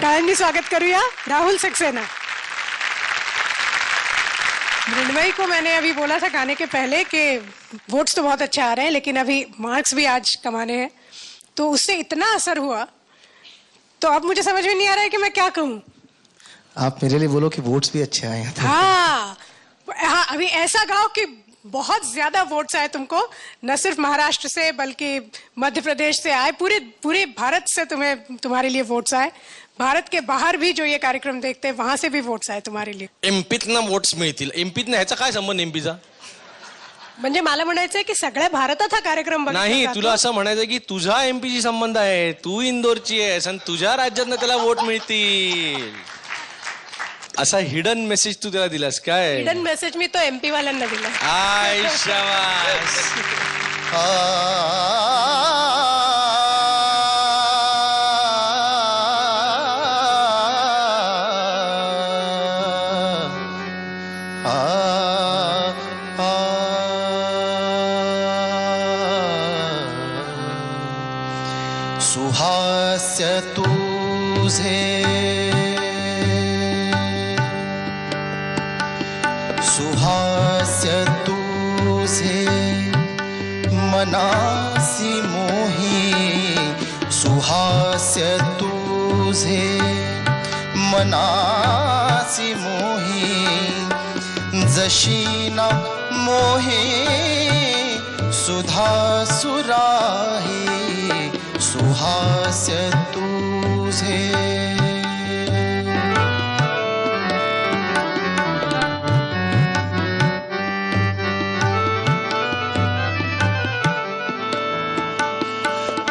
टाळ्यांनी स्वागत करूया राहुल सक्सेना। मृण्मयी को मैंने अभी बोला था गाने के पहले कि वोट्स तो बहुत अच्छा आ रहे हैं, लेकिन अभी मार्क्स भी आज कमाने हैं, तो उससे इतना असर हुआ तो अब मुझे समझ में नहीं आ रहा है कि मैं क्या कहूँ। आप मेरे लिए बोलो कि वोट्स भी अच्छे आए हैं। हाँ, अभी ऐसा गाओ कि बहुत ज्यादा वोट्स आए तुमको, न सिर्फ महाराष्ट्र से बल्कि मध्य प्रदेश से आए, पूरे भारत से तुम्हारे लिए वोट्स आए। भारत के बाहर भी जो ये कार्यक्रम देखते हैं वहां से भी वोट्स आए तुम्हारे लिए। एमपीतनं वोट्स मिळतील, एमपीतनं ह्याचा काय संबंध एमपीचा? म्हणजे मला म्हणायचंय की सगळ्या भारतात हा कार्यक्रम नाही, तुला असं म्हणायचं की तुझा एमपीशी संबंध आहे, तू इंदोरची आहेस आणि तुझ्या राज्यातनं त्याला वोट मिळतील, असा हिडन मेसेज तू त्याला दिलास काय? हिडन मेसेज मी तो एमपी वाल्यांना दिला। आय शाबास। सुहास्य तुझे सुहास्य तुझे मनासी मोही, सुहास्य तुझे मनासी मोही, जशी ना मोहे सुधा सुराही, सुहास्य तुझे।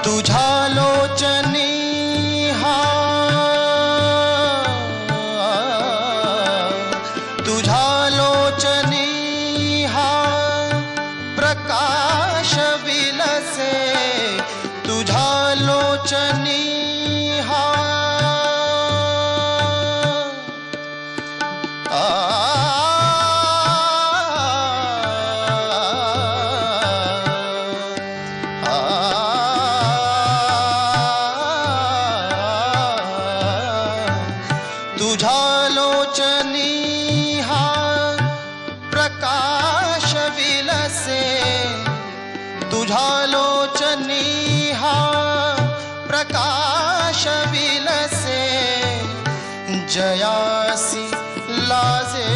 तुझ्या लोचनी हा, तुझ्या लोचनी हा प्रकाश विलसे, तुझ्या लोचनी हा तुझ्या लोचनी हा प्रकाश विलसे, तुझ्या लोचनी हा प्रकाश विलसे, जयासी लाजे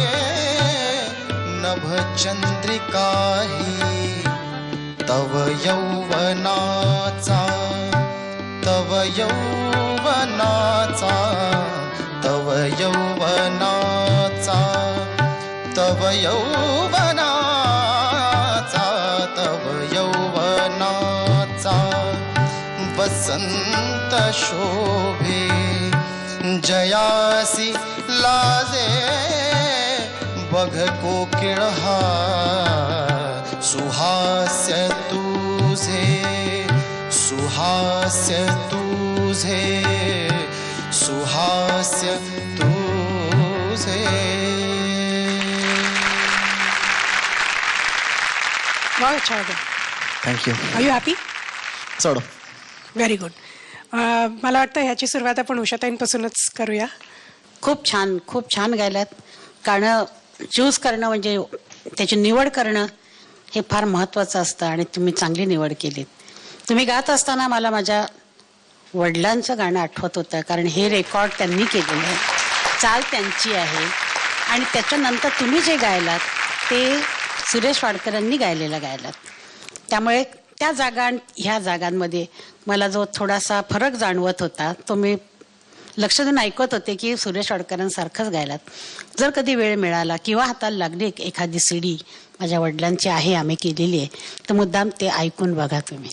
नभ चंद्रिकाही, तव यौवनाचा, तव यौवनाचा, तव यौवनाचा, तव यौवनाचा, तव यौवनाचा वसंत शोभे, जयासी लाजे बघ कोकिळ हा, सुहास्य तुझे, सुहास्य तुझे, सुहास्य तुझे। बहुत अच्छा होगा। थँक्यू। Are you happy? सोडो। Very good. मला वाटतं ह्याची सुरुवात आपण उषाताईंपासूनच करूया। खूप छान गायलात। गाणं चूज करणं म्हणजे त्याची निवड करणं हे फार महत्त्वाचं असतं आणि तुम्ही चांगली निवड केलीत। तुम्ही गात असताना मला माझ्या वडिलांचं गाणं आठवत होतं, कारण हे रेकॉर्ड त्यांनी केलेलं आहे, चाल त्यांची आहे आणि त्याच्यानंतर तुम्ही जे गायलात ते सुरेश वाडकरांनी गायलेलं गायलात, त्यामुळे त्या जागा ह्या जागांमध्ये मला जो थोडासा फरक जाणवत होता तो मी लक्ष देऊन ऐकत होते की सुरेश वाडकरांसारखंच गायलात। जर कधी वेळ मिळाला किंवा हाताला लागली एखादी सीडी माझ्या वडिलांची आहे, आम्ही केलेली आहे, तर मुद्दाम ते ऐकून बघा तुम्ही,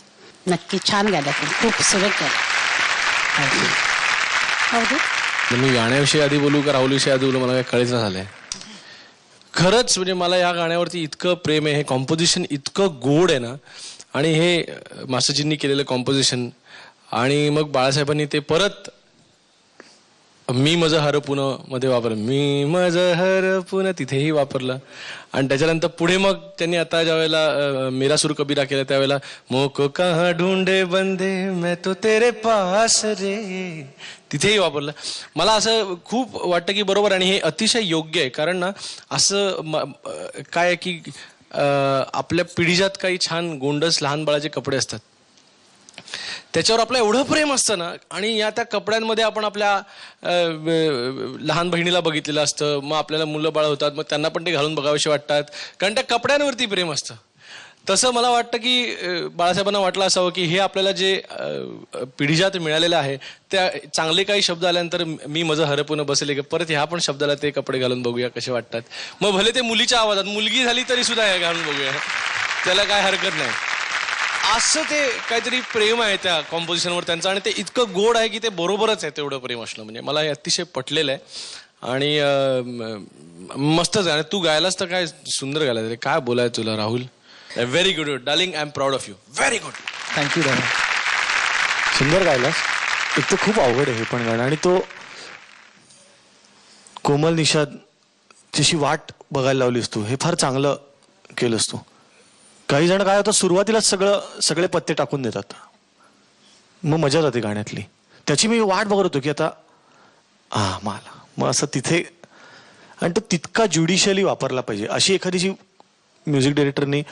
नक्की छान गायलात, खूप सुरेख गायलात। मी गाण्याविषयी आधी बोलू का राहुलविषयी आधी बोलू, मला काय कळेच झालंय। खरंच म्हणजे मला या गाण्यावरती इतकं प्रेम आहे, हे कॉम्पोजिशन इतकं गोड आहे ना, आणि हे मास्टरजींनी केलेलं कॉम्पोजिशन आणि मग बाळासाहेबांनी ते परत मी मज हरपुन मध्ये वापरलं, मी मज हरपुन तिथेही वापरलं. आणि त्याच्यानंतर पुढे मग त्यांनी आता ज्या वेळेला मेरा सुर कबीरा केला त्यावेळेला मोको कहाँ ढूंढे बंदे मैं तो तेरे पास रे, तिथेही वापरलं. मला असं खूप वाटतं की बरोबर, आणि हे अतिशय योग्य आहे. कारण ना असं काय आहे की आपल्या पिढीजात काही छान गोंडस लहान बाळाचे कपडे असतात, त्याच्यावर आपलं एवढं प्रेम असतं ना, आणि या त्या कपड्यांमध्ये आपण आपल्या लहान बहिणीला बघितलेलं असतं, मग आपल्याला मुलं बाळ होतात, मग त्यांना पण ते घालून बघावेसे वाटतात, कारण त्या कपड्यांवरती प्रेम असतं. तसं मला वाटतं की बाळासाहेबांना वाटलं असावं की हे आपल्याला जे पिढीजात मिळालेलं आहे, त्या चांगले काही शब्द आल्यानंतर मी माझं हरपून बसले की परत ह्या पण शब्दाला ते कपडे घालून बघूया कसे वाटतात. मग भले ते मुलीच्या आवाजात, मुलगी झाली तरी सुद्धा हे घालून बघूया, त्याला काय हरकत नाही. असं ते काहीतरी प्रेम आहे त्या कॉम्पोजिशनवर त्यांचं, आणि ते इतकं गोड आहे की ते बरोबरच आहे तेवढं प्रेम असणं. म्हणजे मला हे अतिशय पटलेलं आहे आणि मस्तच आहे. तू गायलास तर काय सुंदर गायला रे, काय बोलाय तुला Rahul. Very good darling, I am proud of you, very good. Thank you दादा. सुंदर गायलास. एक तर खूप अवघड आहे हे पण गाणं, आणि तो कोमल निषाद जशी वाट बघायला लावलीस तू, हे फार चांगलं केलंस तू. काही जण काय होतं, सुरुवातीलाच सगळे पत्ते टाकून देतात, मग मजा जाते गाण्यातली. त्याची मी वाट बघत होतो की आता मला मग असं तिथे, आणि तो तितका ज्युडिशियली वापरला पाहिजे. अशी एखादीची म्युझिक डायरेक्टरनी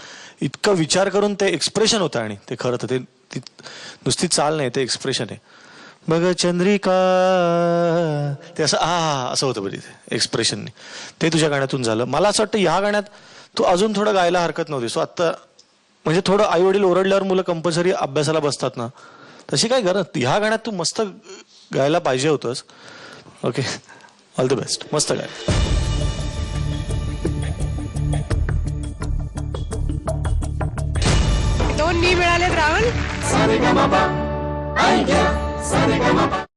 इतका विचार करून ते एक्सप्रेशन होतं, आणि ते खरं तर ते नुसती चाल नाही, ते एक्सप्रेशन आहे. बघ चंद्रिका, ते असं असं होतं बरं तिथे एक्सप्रेशनने. ते तुझ्या गाण्यातून झालं. मला असं वाटतं ह्या गाण्यात तू अजून थोडं गायला हरकत नव्हती. सो आत्ता म्हणजे थोडं आई वडील ओरडल्यावर मुलं कंपल्सरी अभ्यासाला बसतात ना, तशी काय गरज. ह्या गाण्यात तू मस्त गायला पाहिजे होतंस. Okay, all the best. मस्त गाय. दोन मी मिळालेत राहुल.